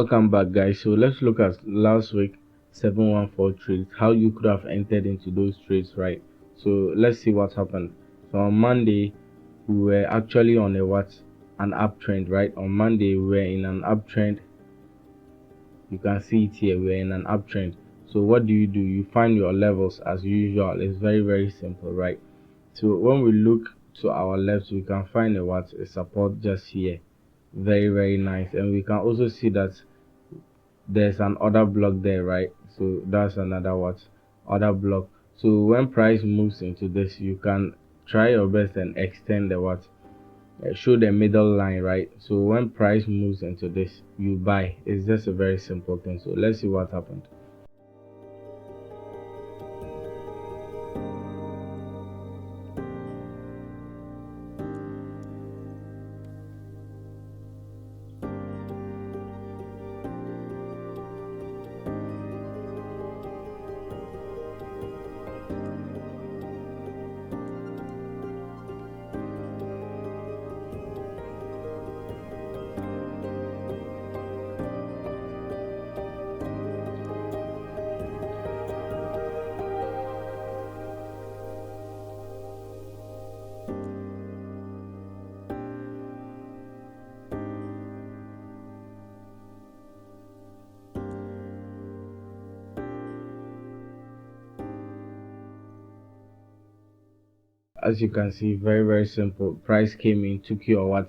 Welcome back, guys. So let's look at last week 714 trades, how you could have entered into those trades, right? So let's see what happened. So on Monday, we were actually on an uptrend, right? On Monday, we were in an uptrend. You can see it here, we're in an uptrend. So what do? You find your levels as usual. It's very simple, right? So when we look to our left, we can find a support just here. Very nice. And we can also see that there's an order block there, right? So that's another order block. So when price moves into this, you can try your best and extend the show the middle line, right? So when price moves into this, you buy. It's just a very simple thing. So let's see what happened. As you can see, very simple. Price came in, took your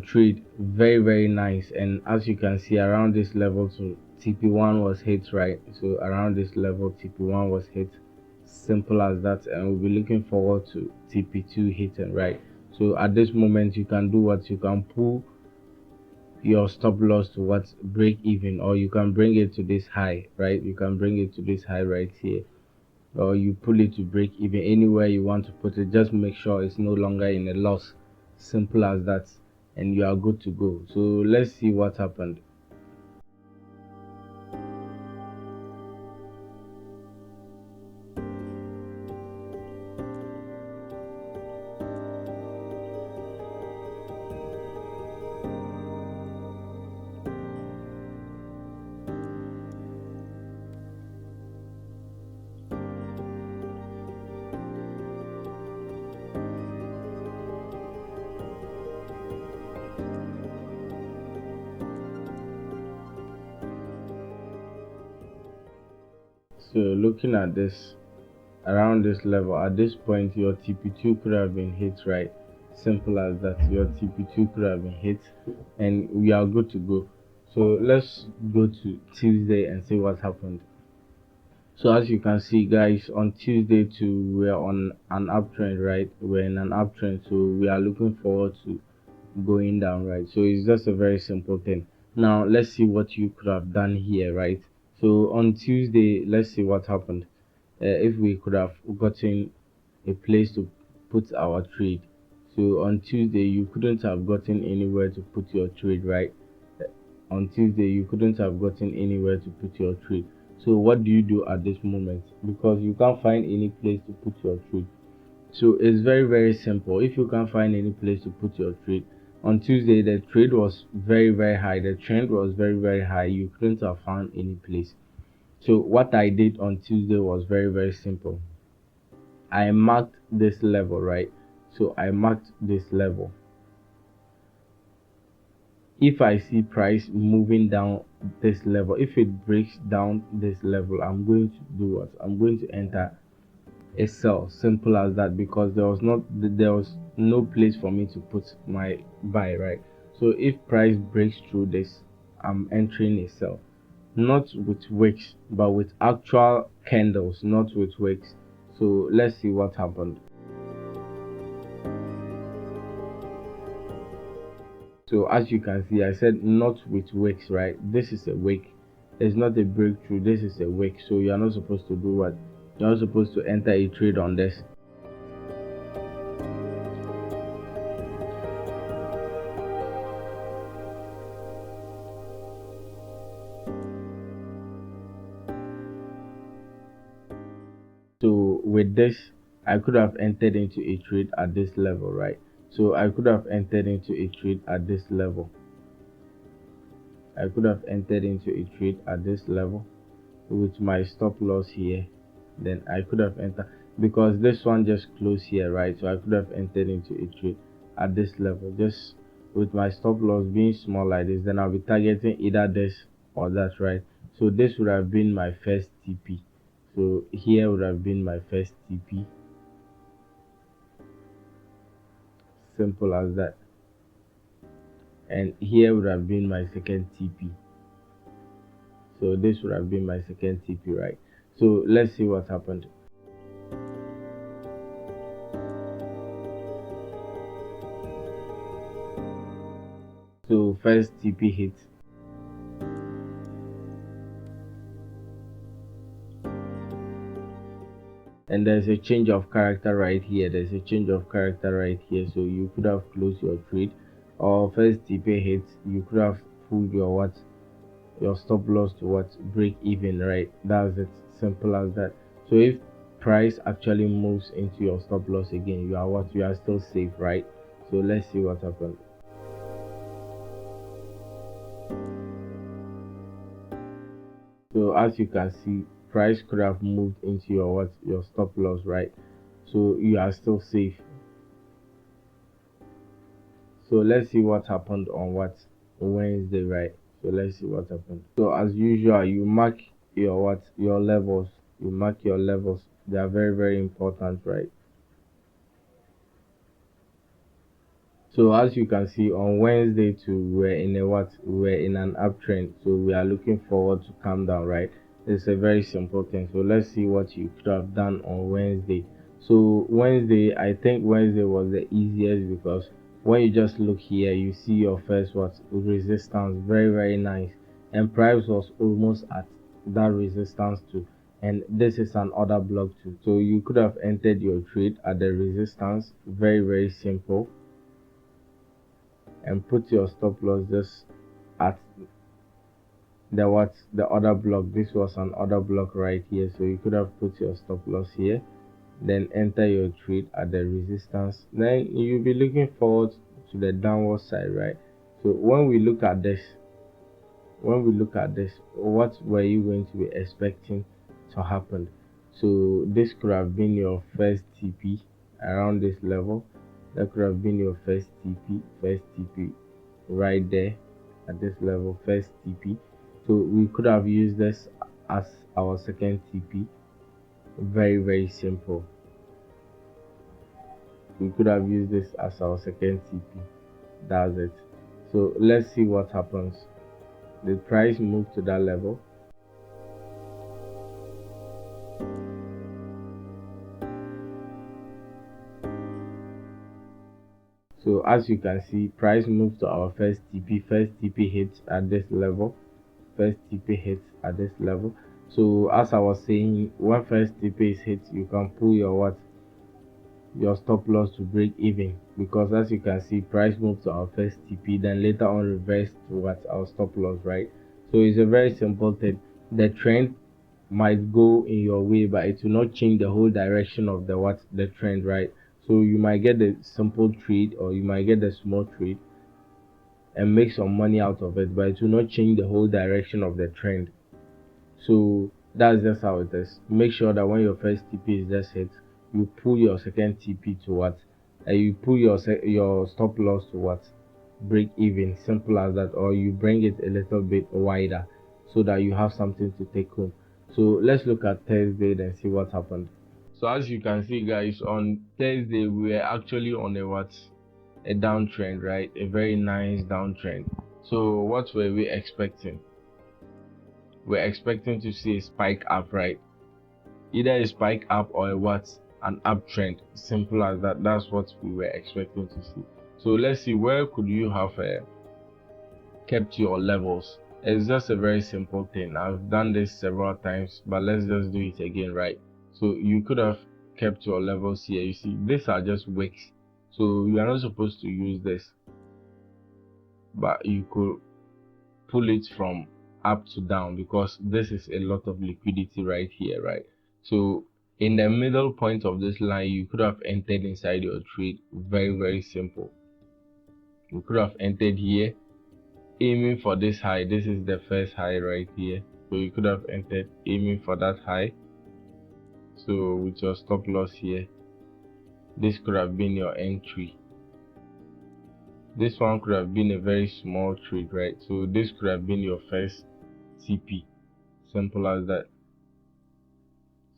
trade. Very nice. And as you can see, around this level to TP1 was hit, right? So around this level TP1 was hit. Simple as that. And we'll be looking forward to TP2 hitting, right? So at this moment, you can do what you can pull your stop loss to break even, or you can bring it to this high, right? You can bring it to this high right here, or you pull it to break even. Anywhere you want to put it, just make sure it's no longer in a loss. Simple as that, and you are good to go. So let's see what happened. So looking at this, around this level, at this point your TP2 could have been hit, right? Simple as that. Your TP2 could have been hit, and we are good to go. So let's go to Tuesday and see what happened. So as you can see, guys, on Tuesday too, we're on an uptrend, right? We're in an uptrend, so we are looking forward to going down, right? So it's just a very simple thing. Now let's see what you could have done here, right? So on Tuesday, let's see what happened. If we could have gotten a place to put our trade. So on Tuesday, you couldn't have gotten anywhere to put your trade, right? On Tuesday, you couldn't have gotten anywhere to put your trade. So what do you do at this moment? Because you can't find any place to put your trade. So it's very simple. If you can't find any place to put your trade, on Tuesday the trade was very high. The trend was very high. You couldn't have found any place. So what I did on Tuesday was very simple. I marked this level, right? So I marked this level. If I see price moving down this level, if it breaks down this level, I'm going to do what? I'm going to enter a sell. Simple as that, because there was no place for me to put my buy, right? So if price breaks through this, I'm entering a sell. Not with wicks, but with actual candles, not with wicks. So let's see what happened. So as you can see, I said not with wicks, right? This is a wick. It's not a breakthrough. This is a wick. So you're not supposed to do what? You're not supposed to enter a trade on this. So with this, I could have entered into a trade at this level, right? So I could have entered into a trade at this level. I could have entered into a trade at this level with my stop loss here. Then I could have entered, because this one just closed here, right? So I could have entered into a trade at this level just with my stop loss being small like this. Then I'll be targeting either this or that, right? So this would have been my first TP. So here would have been my first TP. Simple as that. And here would have been my second TP. So this would have been my second TP, right? So let's see what happened. So first TP hit, and there's a change of character right here. There's a change of character right here. So you could have closed your trade, or first TP hit, you could have pulled your what, your stop loss to what, break even, right? That's it, simple as that. So if price actually moves into your stop loss again, you are what, you are still safe, right? So let's see what happened. So as you can see, price could have moved into your what, your stop loss, right? So you are still safe. So let's see what happened on what, Wednesday, right? So let's see what happened. So as usual, you mark your what, your levels. You mark your levels. They are very, very important, right? So as you can see, on Wednesday too, we're in a what, we're in an uptrend. So we are looking forward to calm down, right? It's a very simple thing. So let's see what you could have done on Wednesday. So Wednesday, I think Wednesday was the easiest, because when you just look here, you see your first what, resistance, very, very nice. And price was almost at that resistance too. And this is an order block too. So you could have entered your trade at the resistance, very, very simple, and put your stop loss just at the what, the order block. This was an order block right here, so you could have put your stop loss here, then enter your trade at the resistance. Then you'll be looking forward to the downward side, right? So when we look at this, what were you going to be expecting to happen? So this could have been your first TP around this level. That could have been your first TP right there at this level, first TP. So we could have used this as our second TP. Very, very simple. We could have used this as our second TP. That's it. So let's see what happens. The price moved to that level. So as you can see, price moved to our first TP. First TP hits at this level. First TP hits at this level. So as I was saying, when first TP is hit, you can pull your what, your stop loss to break even, because as you can see, price moved to our first TP, then later on reversed to what, our stop loss, right? So it's a very simple thing. The trend might go in your way, but it will not change the whole direction of the what, the trend, right? So you might get the simple trade, or you might get the small trade and make some money out of it, but it will not change the whole direction of the trend. So that's just how it is. Make sure that when your first TP is just hit, you pull your second TP to what, you pull your stop loss to what, break even. Simple as that. Or you bring it a little bit wider so that you have something to take home. So let's look at Thursday and see what happened. So as you can see, guys, on Thursday we were actually on a what, a downtrend, right? A very nice downtrend. So what were we expecting? We're expecting to see a spike up, right? Either a spike up or a what, an uptrend. Simple as that. That's what we were expecting to see. So let's see, where could you have kept your levels? It's just a very simple thing. I've done this several times, but let's just do it again, right? So you could have kept your levels here. You see, these are just wicks, so you are not supposed to use this, but you could pull it from up to down, because this is a lot of liquidity right here, right? So in the middle point of this line, you could have entered inside your trade. Very, very simple. You could have entered here aiming for this high. This is the first high right here, so you could have entered aiming for that high. So with your stop loss here, this could have been your entry. This one could have been a very small trade, right? So this could have been your first TP. Simple as that.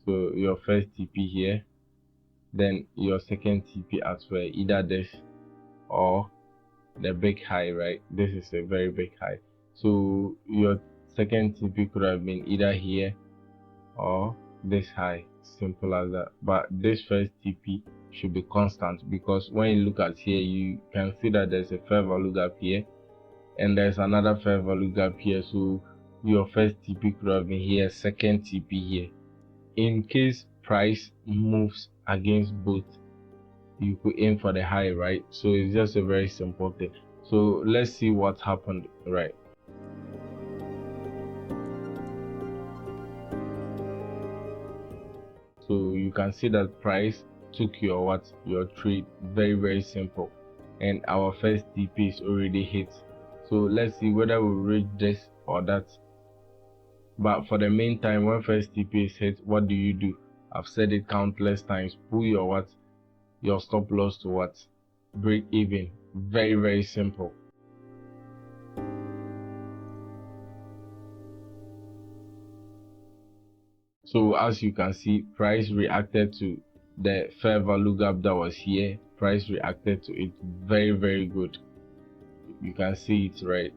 So your first TP here, then your second TP as well, either this or the big high, right? This is a very big high. So your second TP could have been either here or this high. Simple as that. But this first TP should be constant, because when you look at here, you can see that there's a fair value gap here and there's another fair value gap here. So your first TP could have been here, second TP here. In case price moves against both, you could aim for the high, right? So it's just a very simple thing. So let's see what happened, right? So you can see that price took your trade. Very simple, and our first TP is already hit. So let's see whether we reach this or that. But for the meantime, when first TP is hit, what do? I've said it countless times. Pull your stop loss to break even. Very simple. So as you can see, price reacted to the fair value gap that was here. Price reacted to it very good. You can see it, right?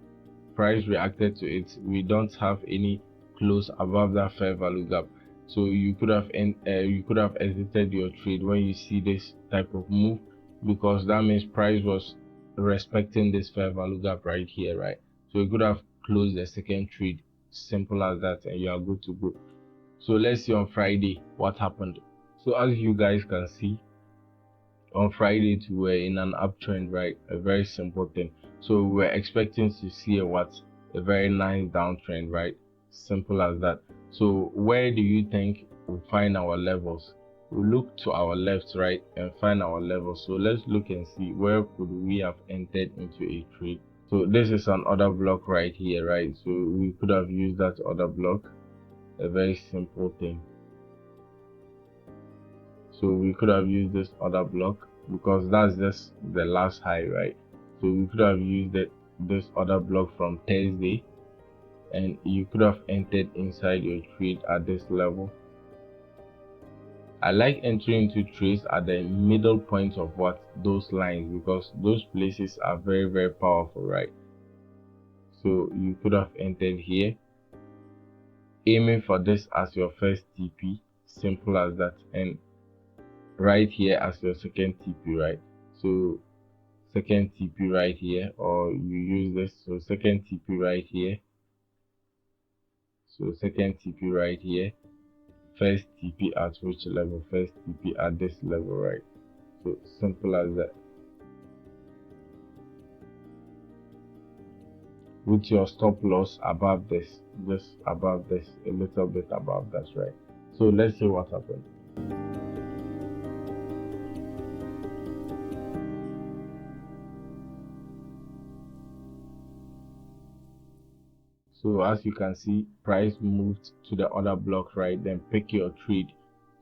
Price reacted to it. We don't have any close above that fair value gap. So you could have exited your trade when you see this type of move, because that means price was respecting this fair value gap right here, right? So you could have closed the second trade. Simple as that, and you are good to go. So let's see on Friday what happened. So as you guys can see, on Friday we were in an uptrend, right? A very simple thing. So we're expecting to see a very nice downtrend, right? Simple as that. So where do you think we'll find our levels? We'll look to our left, right, and find our levels. So let's look and see where could we have entered into a trade. So this is an order block right here, right? So we could have used that order block. A very simple thing. So we could have used this order block, because that's just the last high, right? So we could have used this order block from Thursday, and you could have entered inside your trade at this level. I like entering into trades at the middle point of those lines, because those places are very powerful, right? So you could have entered here, aiming for this as your first TP. Simple as that. And right here as your second TP, right? So second TP right here, or you use this. So second TP right here. So second TP right here. First TP at which level? First TP at this level, right? So simple as that. With your stop loss above this, just above this, a little bit above that, right? So let's see what happened. So as you can see, price moved to the other block, right? Then pick your trade.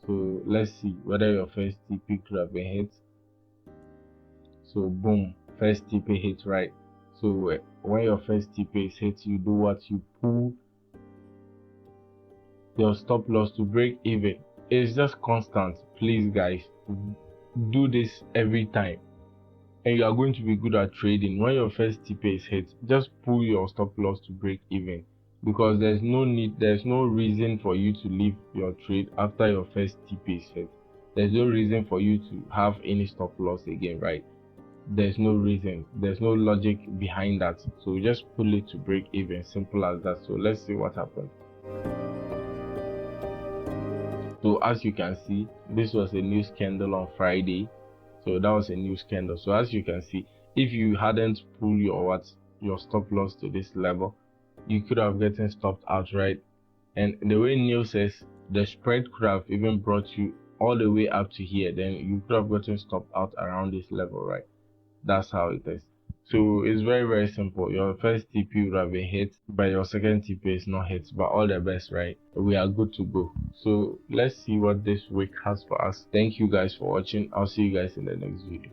So let's see whether your first TP could have been hit. So boom, first TP hit, right? So when your first TP is hit, you do what? You pull your stop loss to break even. It's just constant. Please guys, do this every time, and you are going to be good at trading. When your first TP is hit, just pull your stop loss to break even, because there's no reason for you to leave your trade after your first TP is hit. There's no reason for you to have any stop loss again, right? There's no reason, there's no logic behind that. So just pull it to break even. Simple as that. So let's see what happened. So as you can see, this was a news candle on Friday. So that was a news candle. So as you can see, if you hadn't pulled your stop loss to this level, you could have gotten stopped out, right? And the way Neil says, the spread could have even brought you all the way up to here. Then you could have gotten stopped out around this level, right? That's how it is. So it's very simple. Your first TP would have been hit, but your second TP is not hit. But all the best, right? We are good to go. So let's see what this week has for us. Thank you guys for watching. I'll see you guys in the next video.